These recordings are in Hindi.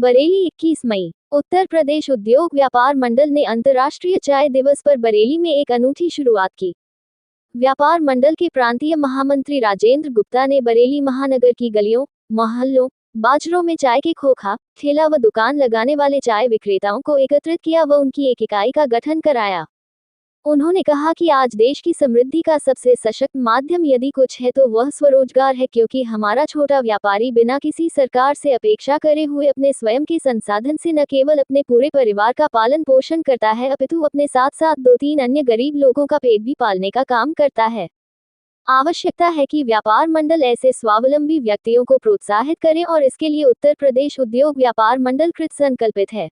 बरेली 21 मई। उत्तर प्रदेश उद्योग व्यापार मंडल ने अंतर्राष्ट्रीय चाय दिवस पर बरेली में एक अनूठी शुरुआत की। व्यापार मंडल के प्रांतीय महामंत्री राजेंद्र गुप्ता ने बरेली महानगर की गलियों, मोहल्लों, बाजारों में चाय के खोखा, ठेला व दुकान लगाने वाले चाय विक्रेताओं को एकत्रित किया व उनकी एक इकाई का गठन कराया। उन्होंने कहा कि आज देश की समृद्धि का सबसे सशक्त माध्यम यदि कुछ है तो वह स्वरोजगार है, क्योंकि हमारा छोटा व्यापारी बिना किसी सरकार से अपेक्षा करे हुए अपने स्वयं के संसाधन से न केवल अपने पूरे परिवार का पालन पोषण करता है अपितु अपने साथ साथ 2-3 अन्य गरीब लोगों का पेट भी पालने का काम करता है। आवश्यकता है कि व्यापार मंडल ऐसे स्वावलंबी व्यक्तियों को प्रोत्साहित करें और इसके लिए उत्तर प्रदेश उद्योग व्यापार मंडल कृत संकल्पित है।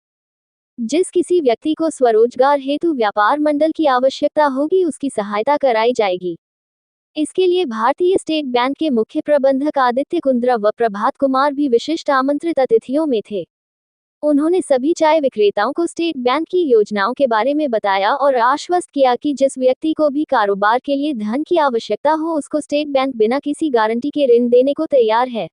जिस किसी व्यक्ति को स्वरोजगार हेतु व्यापार मंडल की आवश्यकता होगी उसकी सहायता कराई जाएगी। इसके लिए भारतीय स्टेट बैंक के मुख्य प्रबंधक आदित्य कुंद्रा व प्रभात कुमार भी विशिष्ट आमंत्रित अतिथियों में थे। उन्होंने सभी चाय विक्रेताओं को स्टेट बैंक की योजनाओं के बारे में बताया और आश्वस्त किया कि जिस व्यक्ति को भी कारोबार के लिए धन की आवश्यकता हो उसको स्टेट बैंक बिना किसी गारंटी के ऋण देने को तैयार है।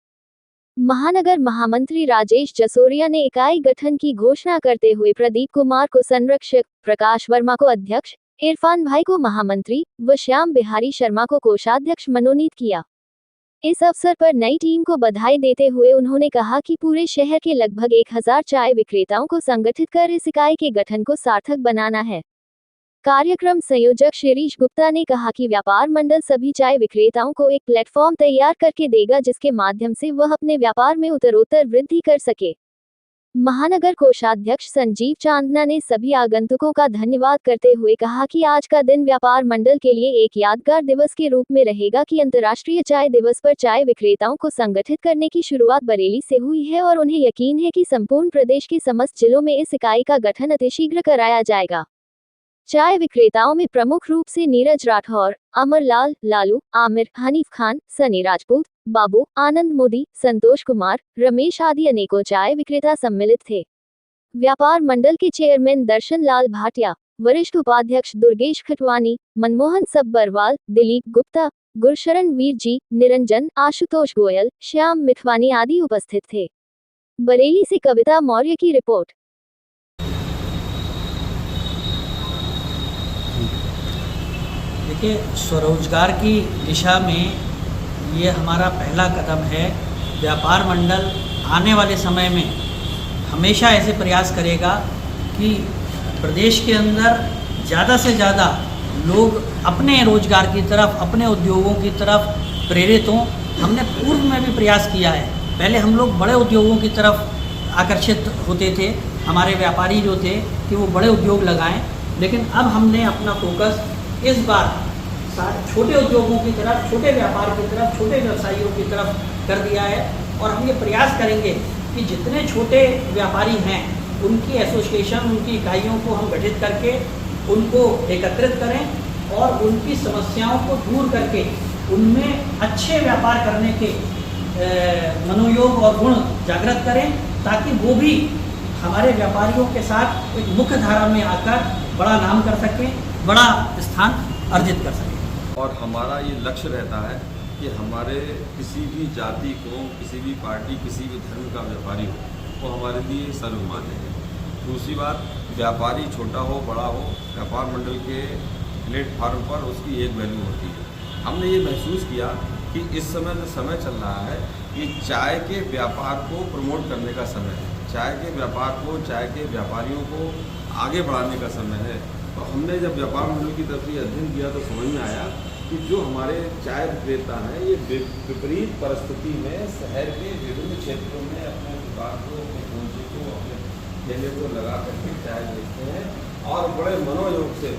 महानगर महामंत्री राजेश जसोरिया ने इकाई गठन की घोषणा करते हुए प्रदीप कुमार को संरक्षक, प्रकाश वर्मा को अध्यक्ष, इरफान भाई को महामंत्री व श्याम बिहारी शर्मा को कोषाध्यक्ष मनोनीत किया। इस अवसर पर नई टीम को बधाई देते हुए उन्होंने कहा कि पूरे शहर के लगभग 1000 चाय विक्रेताओं को संगठित कर इस इकाई के गठन को सार्थक बनाना है। कार्यक्रम संयोजक शिरीष गुप्ता ने कहा कि व्यापार मंडल सभी चाय विक्रेताओं को एक प्लेटफॉर्म तैयार करके देगा जिसके माध्यम से वह अपने व्यापार में उत्तरोत्तर वृद्धि कर सके। महानगर कोषाध्यक्ष संजीव चांदना ने सभी आगंतुकों का धन्यवाद करते हुए कहा कि आज का दिन व्यापार मंडल के लिए एक यादगार दिवस के रूप में रहेगा कि अंतर्राष्ट्रीय चाय दिवस पर चाय विक्रेताओं को संगठित करने की शुरुआत बरेली से हुई है और उन्हें यकीन है कि संपूर्ण प्रदेश के समस्त जिलों में इस इकाई का गठन अतिशीघ्र कराया जाएगा। चाय विक्रेताओं में प्रमुख रूप से नीरज राठौर, अमरलाल, लालू, आमिर, हनीफ खान, सनी राजपूत, बाबू, आनंद मोदी, संतोष कुमार, रमेश आदि अनेकों चाय विक्रेता सम्मिलित थे। व्यापार मंडल के चेयरमैन दर्शन लाल भाटिया, वरिष्ठ उपाध्यक्ष दुर्गेश खटवानी, मनमोहन सब्बरवाल, दिलीप गुप्ता, गुरशरण वीर जी, निरंजन, आशुतोष गोयल, श्याम मिठवानी आदि उपस्थित थे। बरेली से कविता मौर्य की रिपोर्ट। देखिए, स्वरोजगार की दिशा में ये हमारा पहला कदम है। व्यापार मंडल आने वाले समय में हमेशा ऐसे प्रयास करेगा कि प्रदेश के अंदर ज़्यादा से ज़्यादा लोग अपने रोजगार की तरफ, अपने उद्योगों की तरफ प्रेरित हों। हमने पूर्व में भी प्रयास किया है। पहले हम लोग बड़े उद्योगों की तरफ आकर्षित होते थे, हमारे व्यापारी जो थे कि वो बड़े उद्योग लगाएं, लेकिन अब हमने अपना फोकस इस बार छोटे उद्योगों की तरफ, छोटे व्यापार की तरफ, छोटे व्यवसायियों की तरफ कर दिया है। और हम ये प्रयास करेंगे कि जितने छोटे व्यापारी हैं उनकी एसोसिएशन, उनकी इकाइयों को हम गठित करके उनको एकत्रित करें और उनकी समस्याओं को दूर करके उनमें अच्छे व्यापार करने के मनोयोग और गुण जागृत करें, ताकि वो भी हमारे व्यापारियों के साथ एक मुख्य धारा में आकर बड़ा नाम कर सकें, बड़ा स्थान अर्जित कर सकें। और हमारा ये लक्ष्य रहता है कि हमारे किसी भी जाति को, किसी भी पार्टी, किसी भी धर्म का व्यापारी हो, वो हमारे लिए सर्वमान्य है। दूसरी बात, व्यापारी छोटा हो बड़ा हो, व्यापार मंडल के प्लेटफार्म पर उसकी एक वैल्यू होती है। हमने ये महसूस किया कि इस समय जो समय चल रहा है ये चाय के व्यापार को प्रमोट करने का समय है। चाय के व्यापार को, चाय के व्यापारियों को आगे बढ़ाने का समय है। तो हमने जब व्यापार मंडल की तरफ से अध्ययन किया तो समझ में आया कि जो हमारे चाय विक्रेता हैं ये विपरीत परिस्थिति में शहर के विभिन्न क्षेत्रों में अपने दुकान को, अपने पूंजी को, अपने ठेले को लगा करके चाय बेचते हैं और बड़े मनोयोग से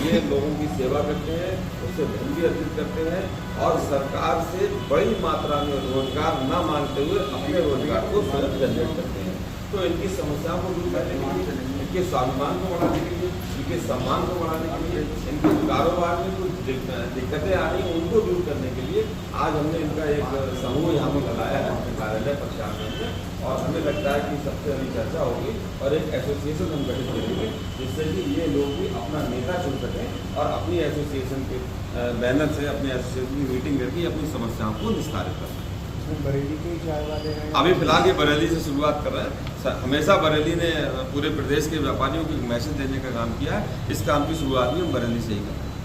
ये लोगों की सेवा करते हैं, उससे धन भी अर्जित करते हैं और सरकार से बड़ी मात्रा में रोजगार न मांगते हुए अपने रोजगार को स्वयं जनरेट करते हैं। तो इनकी समस्याओं को दूर करने के लिए, इनके स्वाभिमान को बढ़ाने के लिए, इनके सम्मान को बढ़ाने के लिए, इनके कारोबार में कुछ दिक्कतें आ रही हैं उनको दूर करने के लिए आज हमने इनका एक समूह यहाँ पर लगाया है अपने कार्यालय प्रशासन में। और हमें लगता है कि सबसे अभी चर्चा होगी और एक एसोसिएशन हम गठित करेंगे जिससे कि ये लोग भी अपना नेता चुन सकें और अपनी एसोसिएशन के बैनर से, अपने एसोसिएशन की मीटिंग करके अपनी समस्याओं को निस्तारित कर सकें। इसमें बरेली के ही चाय वाले हैं? अभी फिलहाल ये बरेली से शुरुआत कर रहे हैं। हमेशा बरेली ने पूरे प्रदेश के व्यापारियों को एक मैसेज देने का काम किया है। इस काम की शुरुआत भी हम बरेली से ही कर रहे हैं।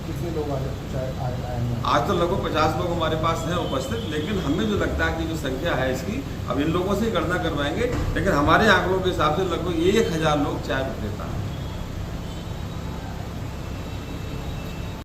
कितने लोग आए हैं? आज तो लगभग 50 लोग हमारे पास हैं उपस्थित, लेकिन हमें जो लगता है कि जो संख्या है इसकी, अब इन लोगों से ही गणना करवाएंगे, लेकिन हमारे आंकड़ों के हिसाब से लगभग 1000 लोग चाय विक्रेता हैं।